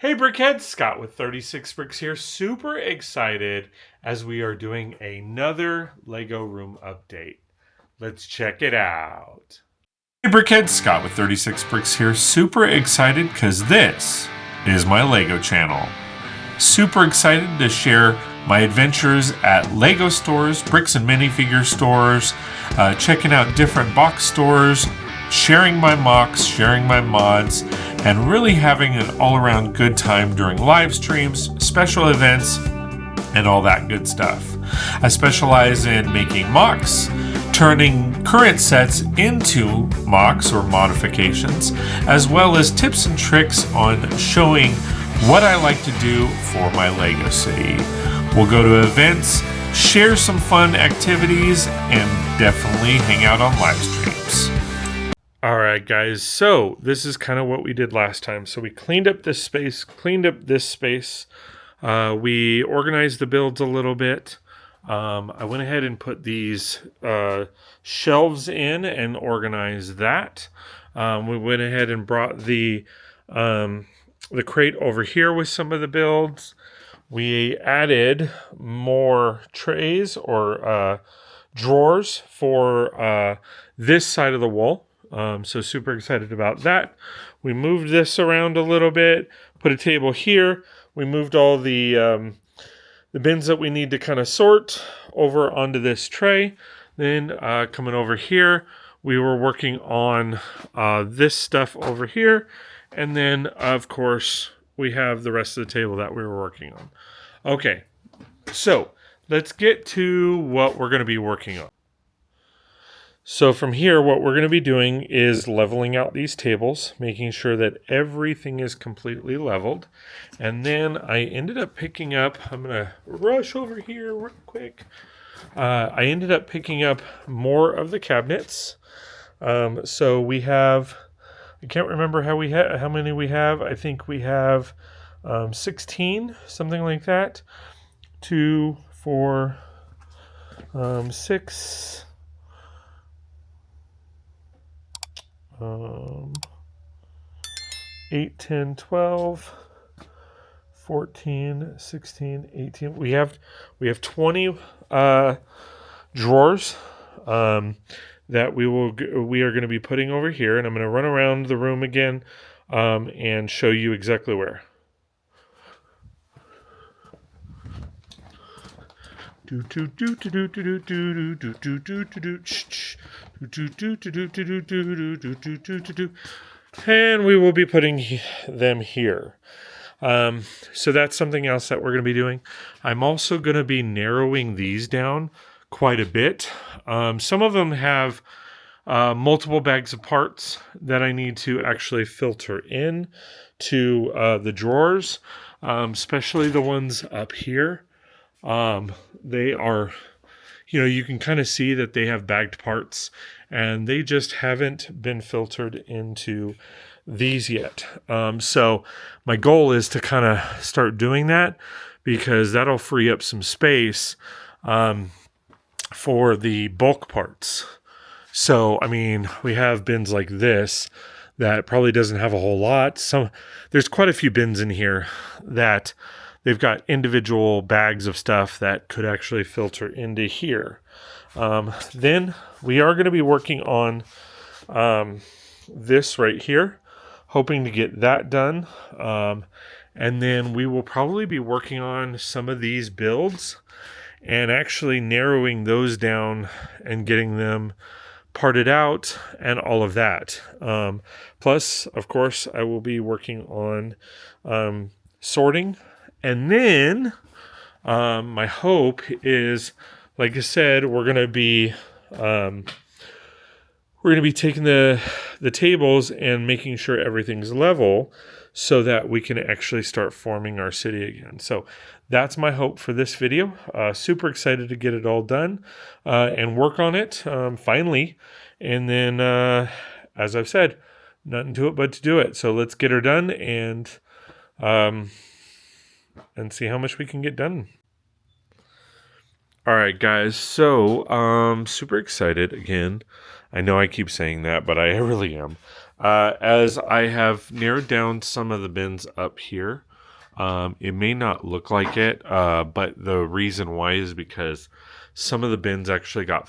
Hey Brickheads, Scott with 36 Bricks here. Super excited as we are doing another Lego room update. Let's check it out. Hey Brickheads, Scott with 36 Bricks here. Super excited because this is my Lego channel. Super excited to share my adventures at Lego stores, bricks and minifigure stores, checking out different box stores, sharing my mocks, sharing my mods, and really having an all-around good time during live streams, special events, and all that good stuff. I specialize in making mocks, turning current sets into mocks or modifications, as well as tips and tricks on showing what I like to do for my Lego city. We'll go to events, share some fun activities, and definitely hang out on live streams. Alright guys, so this is kind of what we did last time. So we cleaned up this space, we organized the builds a little bit. I went ahead and put these shelves in and organized that. We went ahead and brought the crate over here with some of the builds. We added more trays or drawers for this side of the wall. So super excited about that. We moved this around a little bit, put a table here. We moved all the bins that we need to kind of sort over onto this tray. Then coming over here, we were working on this stuff over here. And then, of course, we have the rest of the table that we were working on. Okay, so let's get to what we're going to be working on. So from here, what we're going to be doing is leveling out these tables, making sure that everything is completely leveled. And then I ended up picking up, I'm going to rush over here real quick. I ended up picking up more of the cabinets. So we have, I can't remember how many we have. I think we have 16, something like that. 2, 4, 6... 8, 10, 12, 14, 16, 18. We have 20 drawers that we are going to be putting over here, and I'm going to run around the room again and show you exactly where. And we will be putting them here. So that's something else that we're going to be doing. I'm also going to be narrowing these down quite a bit. Some of them have multiple bags of parts that I need to actually filter in to the drawers, especially the ones up here. They are, you can kind of see that they have bagged parts and they just haven't been filtered into these yet. So my goal is to kind of start doing that because that'll free up some space, for the bulk parts. So, I mean, we have bins like this that probably doesn't have a whole lot. There's quite a few bins in here that they've got individual bags of stuff that could actually filter into here. Then we are going to be working on this right here, hoping to get that done. And then we will probably be working on some of these builds and actually narrowing those down and getting them parted out and all of that. Plus, of course, I will be working on sorting. And then my hope is, like I said, we're going to be taking the tables and making sure everything's level so that we can actually start forming our city again. So that's my hope for this video. Super excited to get it all done and work on it finally. And then, as I've said, nothing to it but to do it. So let's get her done and see how much we can get done. All right, guys. So, super excited again. I know I keep saying that, but I really am. As I have narrowed down some of the bins up here, It may not look like it, but the reason why is because some of the bins actually got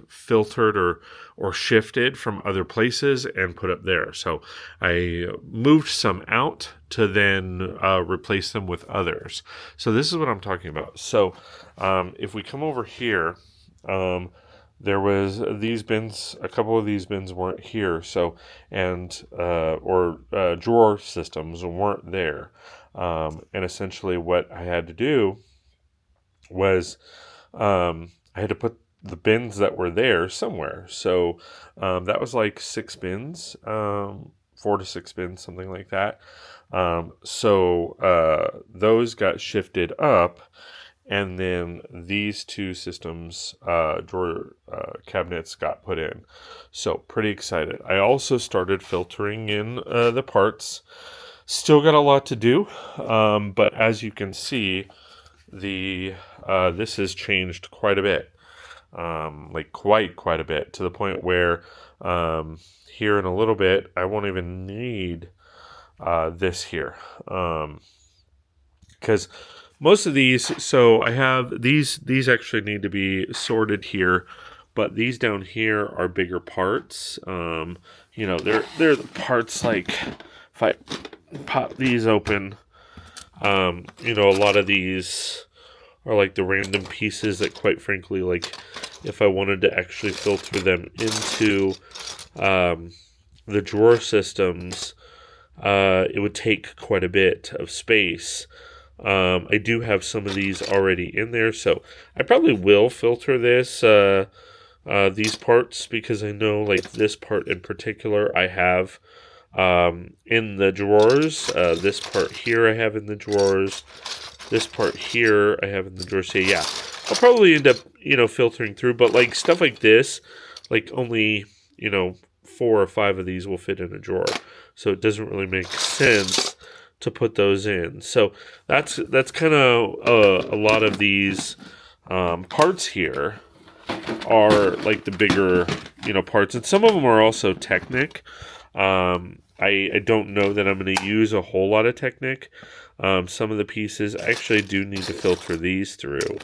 filtered or shifted from other places and put up there. So I moved some out to then replace them with others. So this is what I'm talking about. So if we come over here, there was these bins. A couple of these bins weren't here. So drawer systems weren't there. And essentially, what I had to do was I had to put the bins that were there somewhere. So that was like 6 bins, 4 to 6 bins, something like that. So those got shifted up, and then these 2 systems, drawer cabinets, got put in. So pretty excited. I also started filtering in the parts. Still got a lot to do, but as you can see, this has changed quite a bit, like quite a bit, to the point where here in a little bit I won't even need this here, because most of these. So I have these actually need to be sorted here, but these down here are bigger parts. They're the parts like if I pop these open, a lot of these are like the random pieces that, quite frankly, like if I wanted to actually filter them into the drawer systems, it would take quite a bit of space. I do have some of these already in there, so I probably will filter these parts, because I know, like, this part in particular I have in the drawers. This part here I have in the drawers. This part here I have in the drawers. So yeah, I'll probably end up, filtering through. But like stuff like this, like only, 4 or 5 of these will fit in a drawer. So it doesn't really make sense to put those in. So that's kind of a lot of these parts here are like the bigger, parts. And some of them are also Technic. I don't know that I'm going to use a whole lot of Technic. Some of the pieces I actually do need to filter these through.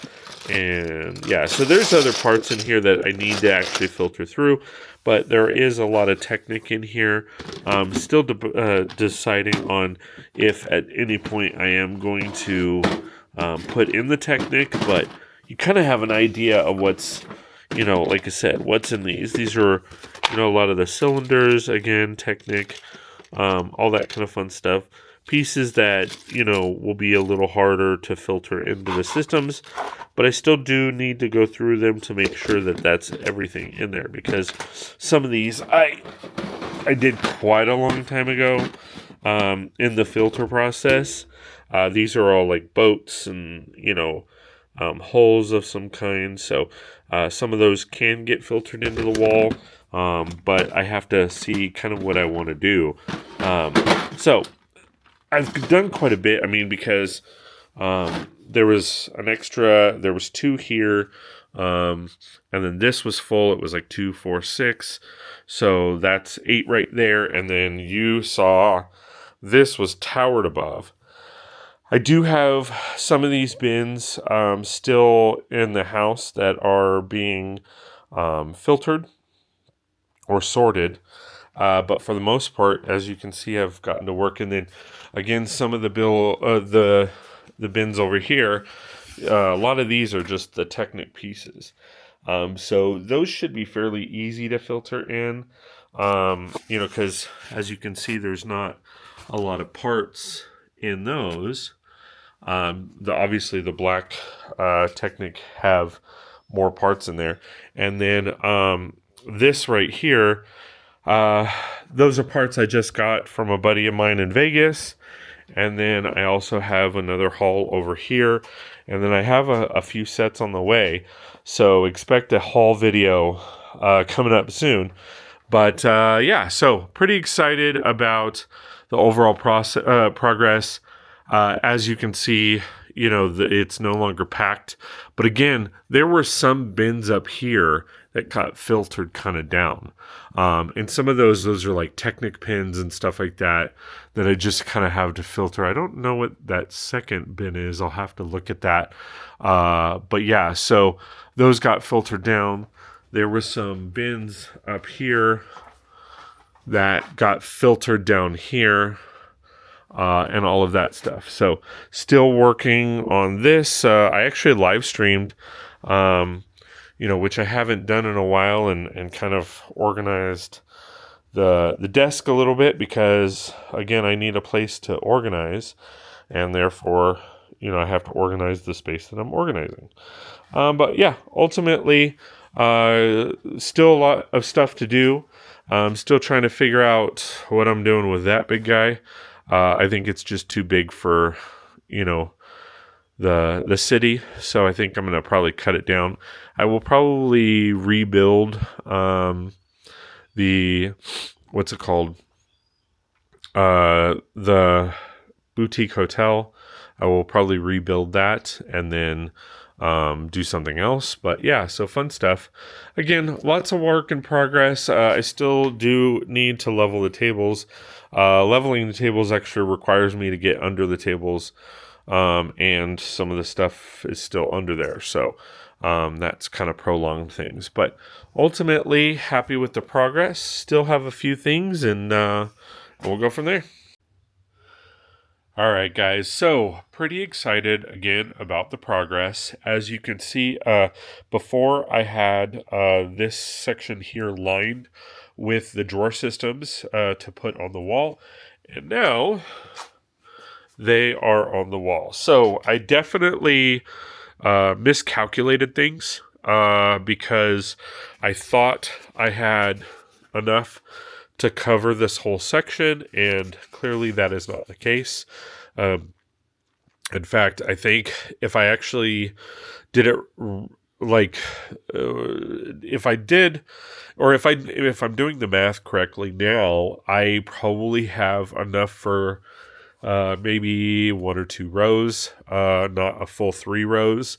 And yeah, so there's other parts in here that I need to actually filter through, but there is a lot of Technic in here. Still deciding on if at any point I am going to put in the Technic, but you kind of have an idea of what's, like I said, what's in these. These are, a lot of the cylinders, again, Technic, all that kind of fun stuff. Pieces that, will be a little harder to filter into the systems, but I still do need to go through them to make sure that that's everything in there, because some of these I did quite a long time ago in the filter process. These are all like boats and, holes of some kind, so some of those can get filtered into the wall, but I have to see kind of what I want to do. So I've done quite a bit. I mean, because there was 2 here, and then this was full. It was like 2, 4, 6. So that's 8 right there. And then you saw this was towered above. I do have some of these bins still in the house that are being filtered or sorted. But for the most part, as you can see, I've gotten to work. And then again, some of the bins over here, a lot of these are just the Technic pieces. So those should be fairly easy to filter in, because as you can see, there's not a lot of parts in those. Obviously the black Technic have more parts in there. And then this right here, those are parts I just got from a buddy of mine in Vegas. And then I also have another haul over here. And then I have a few sets on the way. So expect a haul video coming up soon. But yeah, so pretty excited about the overall progress. As you can see, it's no longer packed. But again, there were some bins up here that got filtered kind of down. And some of those are like Technic pins and stuff like that I just kind of have to filter. I don't know what that second bin is. I'll have to look at that. But yeah, so those got filtered down. There were some bins up here that got filtered down here. And all of that stuff. So still working on this. I actually live streamed, which I haven't done in a while, and kind of organized the desk a little bit because, again, I need a place to organize, and therefore, I have to organize the space that I'm organizing. But yeah, ultimately, still a lot of stuff to do. I'm still trying to figure out what I'm doing with that big guy. I think it's just too big for, the city. So I think I'm going to probably cut it down. I will probably rebuild what's it called? The boutique hotel. I will probably rebuild that and then do something else. But yeah, so fun stuff. Again, lots of work in progress. I still do need to level the tables. Leveling the tables actually requires me to get under the tables, and some of the stuff is still under there. So that's kind of prolonged things. But ultimately, happy with the progress. Still have a few things, and we'll go from there. All right, guys. So pretty excited again about the progress. As you can see, before I had this section here lined with the drawer systems to put on the wall, and now they are on the wall. So I definitely miscalculated things because I thought I had enough to cover this whole section, and clearly that is not the case. In fact, I think if I actually did it if I did, or if I'm doing the math correctly now, I probably have enough for maybe 1 or 2 rows, not a full 3 rows.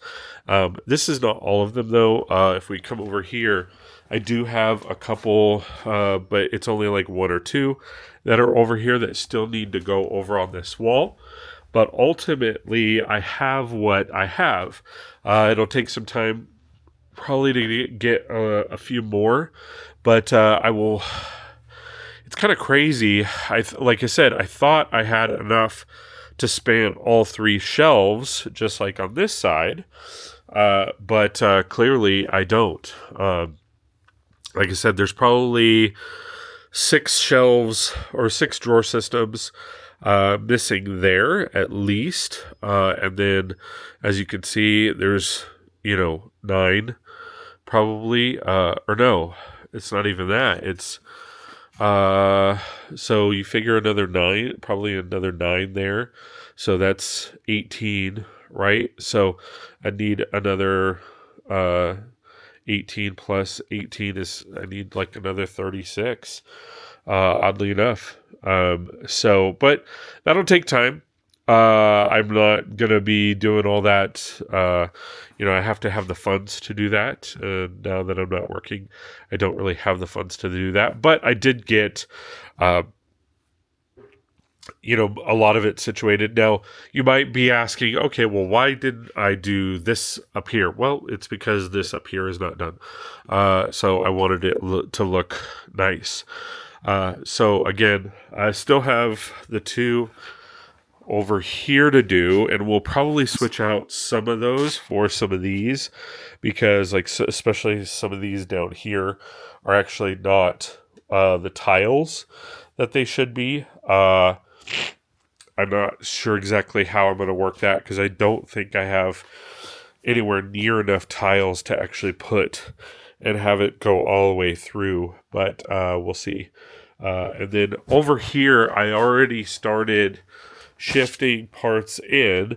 This is not all of them though. If we come over here, I do have a couple, but it's only like 1 or 2 that are over here that still need to go over on this wall. But ultimately, I have what I have. It'll take some time probably to get a few more, but I will. It's kind of crazy. Like I said, I thought I had enough to span all 3 shelves, just like on this side, but clearly I don't. Like I said, there's probably 6 shelves or 6 drawer systems missing there at least. And then, as you can see, there's, 9 probably, or no, it's not even that. It's, so you figure another 9, probably another 9 there. So that's 18, right? So I need another, 18 plus 18 is, I need like another 36, oddly enough. But that'll take time. I'm not going to be doing all that. I have to have the funds to do that. Now that I'm not working, I don't really have the funds to do that, but I did get, a lot of it situated. Now, you might be asking, okay, well, why didn't I do this up here? Well, it's because this up here is not done. So I wanted it to look nice. So again, I still have the 2 over here to do, and we'll probably switch out some of those for some of these, because especially some of these down here are actually not the tiles that they should be. I'm not sure exactly how I'm going to work that, because I don't think I have anywhere near enough tiles to actually put and have it go all the way through, but we'll see. And then over here, I already started shifting parts in.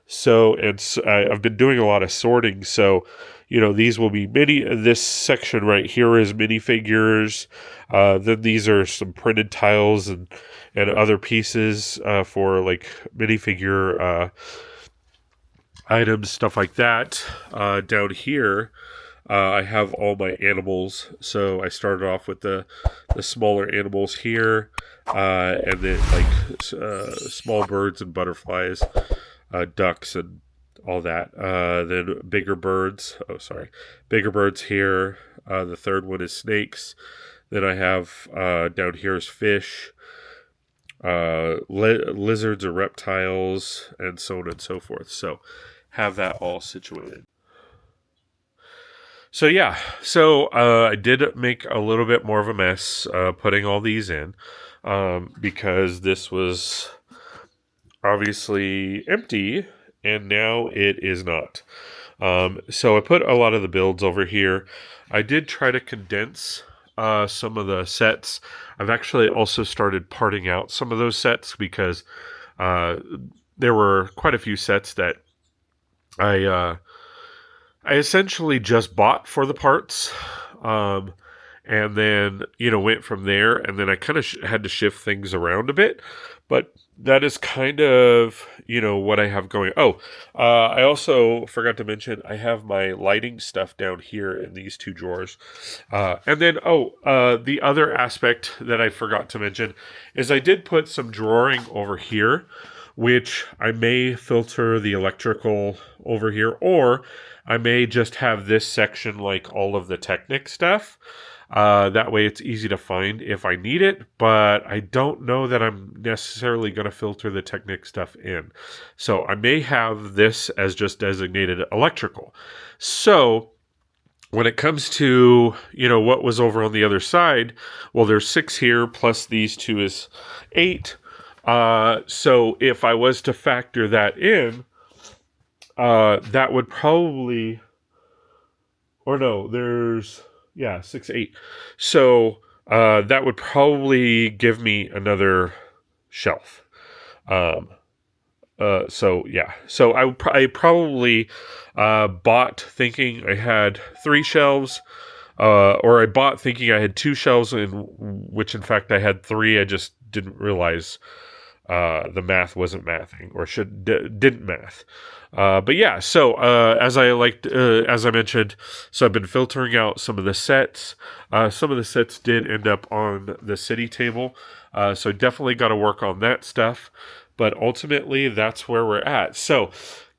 So, I've been doing a lot of sorting. So, these will be this section right here is minifigures. Then these are some printed tiles and other pieces for like minifigure items, stuff like that. Down here, I have all my animals. So I started off with the smaller animals here, and then like small birds and butterflies, ducks and all that. Then bigger birds. Oh, sorry, bigger birds here. The third one is snakes. Then I have down here is fish, lizards or reptiles, and so on and so forth. So have that all situated. So yeah, I did make a little bit more of a mess putting all these in because this was obviously empty and now it is not. So I put a lot of the builds over here. I did try to condense some of the sets. I've actually also started parting out some of those sets because there were quite a few sets that I essentially just bought for the parts, and then went from there. And then I kind of had to shift things around a bit, but that is kind of what I have going. Oh, I also forgot to mention I have my lighting stuff down here in these two drawers, and then the other aspect that I forgot to mention is I did put some drawing over here, which I may filter the electrical over here, or I may just have this section like all of the Technic stuff. That way it's easy to find if I need it, but I don't know that I'm necessarily going to filter the Technic stuff in. So I may have this as just designated electrical. So when it comes to, what was over on the other side, well, there's 6 here, plus these 2 is 8. So if I was to factor that in, that would probably, or no, there's, 6, 8. So, that would probably give me another shelf. So I probably, bought thinking I had 3 shelves, or I bought thinking I had 2 shelves, in which in fact I had 3. I just didn't realize the math wasn't mathing, or didn't math. But yeah, so as I mentioned, so I've been filtering out some of the sets. Some of the sets did end up on the city table, so definitely got to work on that stuff. But ultimately, that's where we're at. So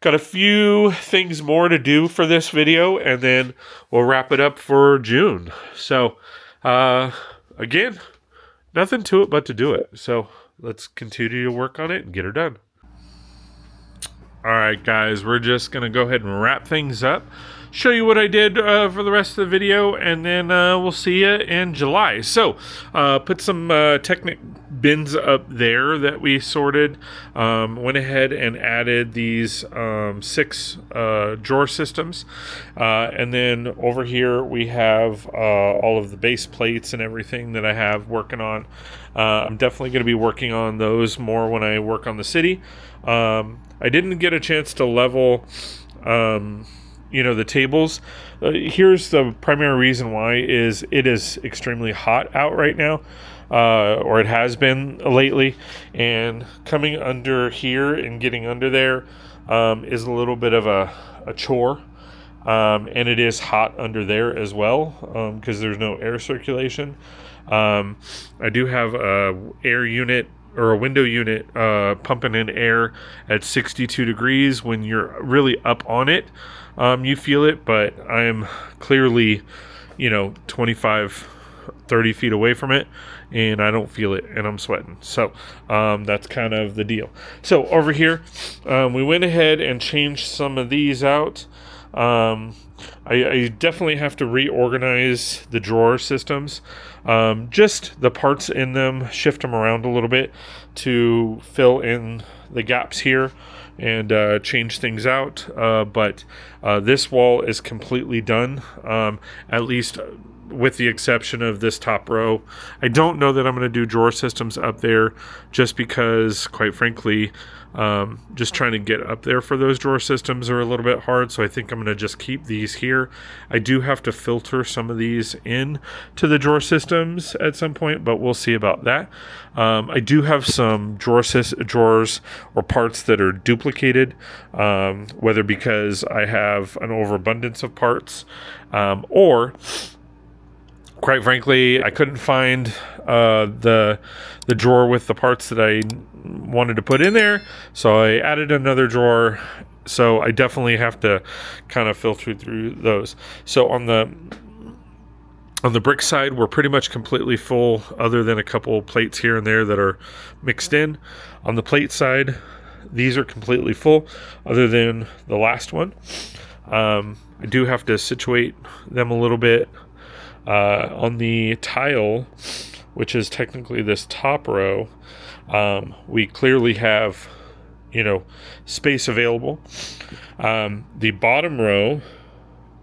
got a few things more to do for this video, and then we'll wrap it up for June. So again, nothing to it but to do it. So let's continue to work on it and get her done. All right, guys, we're just going to go ahead and wrap things up, show you what I did for the rest of the video, and then we'll see you in July. So, put some Technic bins up there that we sorted. Went ahead and added these 6 drawer systems. And then over here we have all of the base plates and everything that I have working on. I'm definitely going to be working on those more when I work on the city. I didn't get a chance to level, the tables. Here's the primary reason why is it is extremely hot out right now, or it has been lately, and coming under here and getting under there is a little bit of a chore. And it is hot under there as well because there's no air circulation. I do have a air unit or a window unit pumping in air at 62 degrees. When you're really up on it, you feel it, but I am clearly 25 30 feet away from it, and I don't feel it, and I'm sweating. So that's kind of the deal. So over here, we went ahead and changed some of these out. I definitely have to reorganize the drawer systems. Just the parts in them, shift them around a little bit to fill in the gaps here and change things out. But this wall is completely done. At least with the exception of this top row. I don't know that I'm going to do drawer systems up there, just because, quite frankly, just trying to get up there for those drawer systems are a little bit hard. So I think I'm going to just keep these here. I do have to filter some of these in to the drawer systems at some point, but we'll see about that. I do have some drawers or parts that are duplicated, whether because I have an overabundance of parts, or quite frankly, I couldn't find the drawer with the parts that I wanted to put in there, so I added another drawer. So I definitely have to kind of filter through those. So on the Brix side, we're pretty much completely full, other than a couple plates here and there that are mixed in. On the plate side, these are completely full, other than the last one. I do have to situate them a little bit. On the tile, which is technically this top row, we clearly have, space available. The bottom row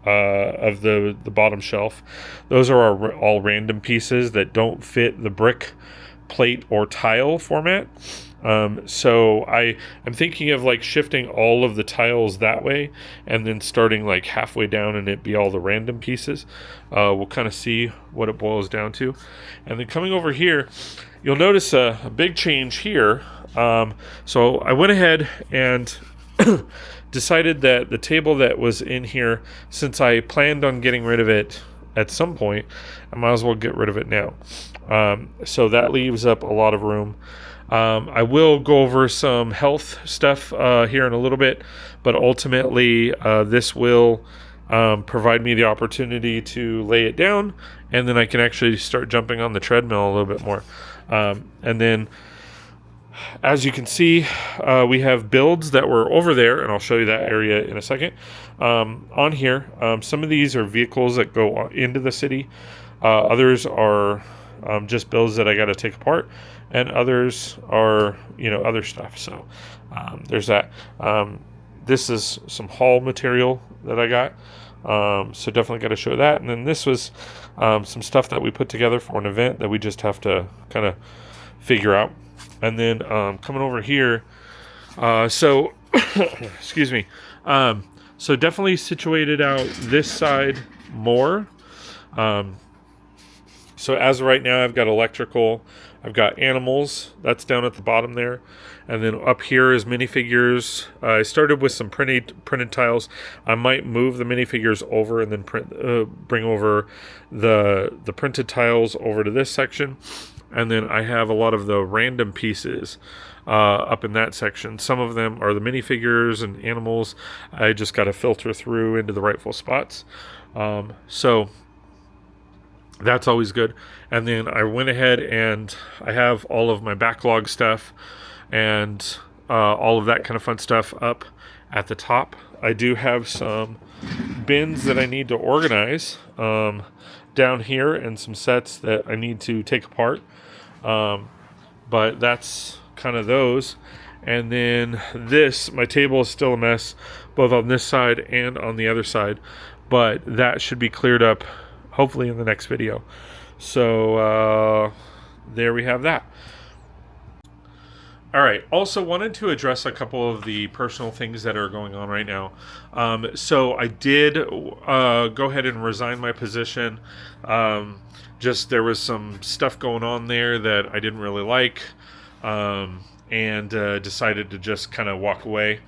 of the bottom shelf, those are all random pieces that don't fit the brick, plate, or tile format. So I'm thinking of like shifting all of the tiles that way, and then starting like halfway down and it be all the random pieces. We'll kind of see what it boils down to. And then coming over here, you'll notice a big change here. So I went ahead and decided that the table that was in here, since I planned on getting rid of it at some point, I might as well get rid of it now. So that leaves up a lot of room. I will go over some health stuff here in a little bit, but ultimately this will provide me the opportunity to lay it down, and then I can actually start jumping on the treadmill a little bit more. And then, as you can see, we have builds that were over there, and I'll show you that area in a second. On here, some of these are vehicles that go into the city. Others are just builds that I got to take apart, and others are, other stuff. So there's that. This is some haul material that I got. So definitely got to show that. And then this was some stuff that we put together for an event that we just have to kind of figure out. And then coming over here, so excuse me. So definitely situated out this side more. So as of right now, I've got electrical, I've got animals, that's down at the bottom there. And then up here is minifigures. I started with some printed tiles. I might move the minifigures over and then bring over the printed tiles over to this section. And then I have a lot of the random pieces up in that section. Some of them are the minifigures and animals. I just got to filter through into the rightful spots. So that's always good. And then I went ahead and I have all of my backlog stuff and all of that kind of fun stuff up at the top. I do have some bins that I need to organize down here, and some sets that I need to take apart. But that's kind of those. And then my table is still a mess, both on this side and on the other side. But that should be cleared up hopefully in the next video. So there we have that. All right. Also wanted to address a couple of the personal things that are going on right now. So I did go ahead and resign my position. Just there was some stuff going on there that I didn't really like, and decided to just kind of walk away.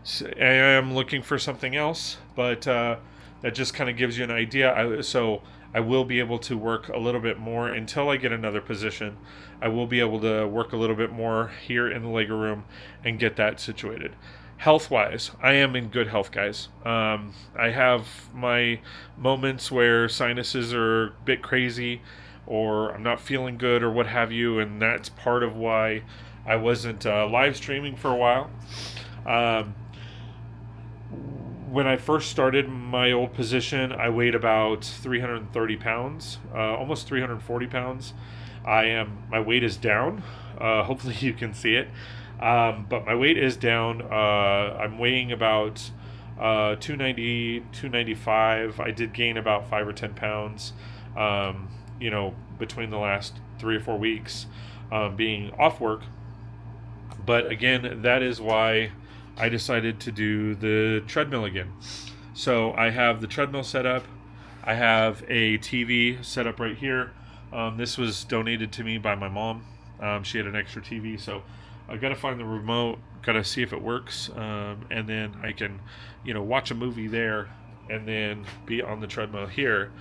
So I am looking for something else, but that just kind of gives you an idea. So I will be able to work a little bit more until I get another position. I will be able to work a little bit more here in the Lego room and get that situated. Health-wise, I am in good health, guys. I have my moments where sinuses are a bit crazy, or I'm not feeling good, or what have you, and that's part of why I wasn't live streaming for a while. When I first started my old position, I weighed about 330 pounds, almost 340 pounds. My weight is down. Hopefully you can see it. But my weight is down. I'm weighing about 290, 295. I did gain about 5 or 10 pounds. you know, between the last 3 or 4 weeks being off work. But again, that is why I decided to do the treadmill again. So I have the treadmill set up. I have a TV set up right here. This was donated to me by my mom. She had an extra TV, so I got to find the remote, got to see if it works, and then I can, you know, watch a movie there, and then be on the treadmill here,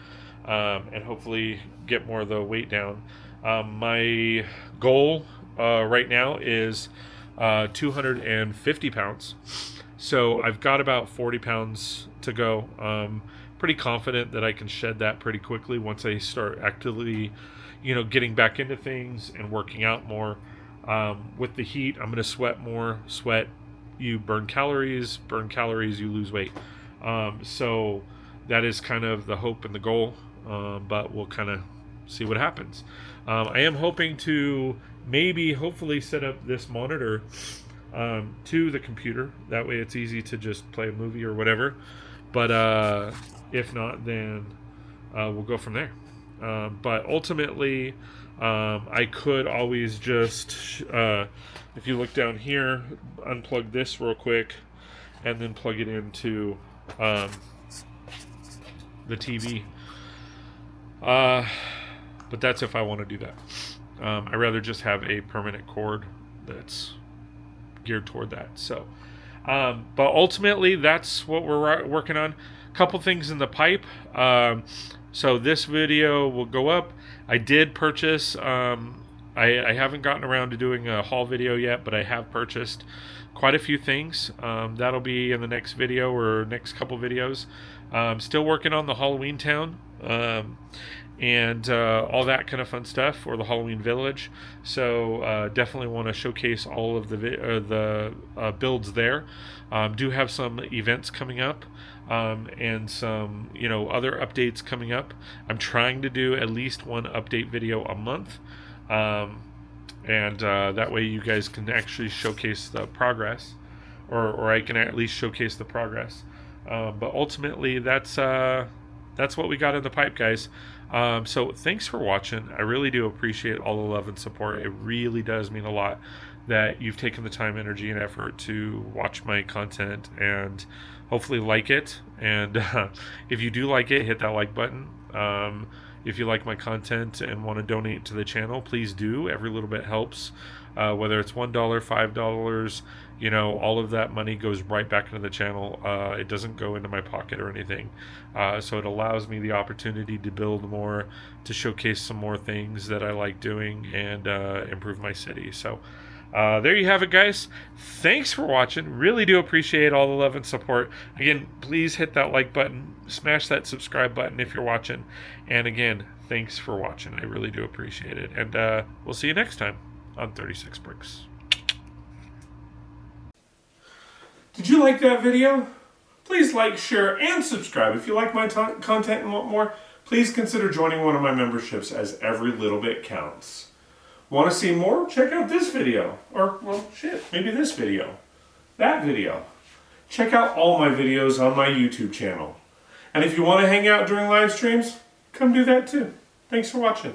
and hopefully get more of the weight down. My goal right now is 250 pounds. So I've got about 40 pounds to go. Pretty confident that I can shed that pretty quickly once I start actively, you know, getting back into things and working out more. With the heat, I'm going to sweat more. Sweat, you burn calories, you lose weight. So that is kind of the hope and the goal, but we'll kind of see what happens. I am hoping to hopefully set up this monitor to the computer. That way it's easy to just play a movie or whatever. But if not, then we'll go from there. But ultimately, I could always just, if you look down here, unplug this real quick and then plug it into the TV. But that's if I want to do that. I'd rather just have a permanent cord that's geared toward that. So, but ultimately, that's what we're working on. A couple things in the pipe. So this video will go up. I did purchase, I haven't gotten around to doing a haul video yet, but I have purchased quite a few things. That'll be in the next video or next couple videos. Still working on the Halloween town. And all that kind of fun stuff, or the Halloween village. So definitely want to showcase all of the builds there. Do have some events coming up, and some, you know, other updates coming up. I'm trying to do at least one update video a month, and that way you guys can actually showcase the progress, or I can at least showcase the progress. But ultimately, that's what we got in the pipe, guys. So thanks for watching. I really do appreciate all the love and support. It really does mean a lot that you've taken the time, energy, and effort to watch my content and hopefully like it. And if you do like it, hit that like button. If you like my content and want to donate to the channel, please do. Every little bit helps. Whether it's $1, $5, you know, all of that money goes right back into the channel. It doesn't go into my pocket or anything. So it allows me the opportunity to build more, to showcase some more things that I like doing, and improve my city. So there you have it, guys. Thanks for watching. Really do appreciate all the love and support. Again, please hit that like button. Smash that subscribe button if you're watching. And again, thanks for watching. I really do appreciate it. And we'll see you next time on 36 Brix. Did you like that video? Please like, share, and subscribe. If you like my content and want more, please consider joining one of my memberships, as every little bit counts. Want to see more? Check out this video. Or, well, shit, maybe this video. That video. Check out all my videos on my YouTube channel. And if you want to hang out during live streams, come do that too. Thanks for watching.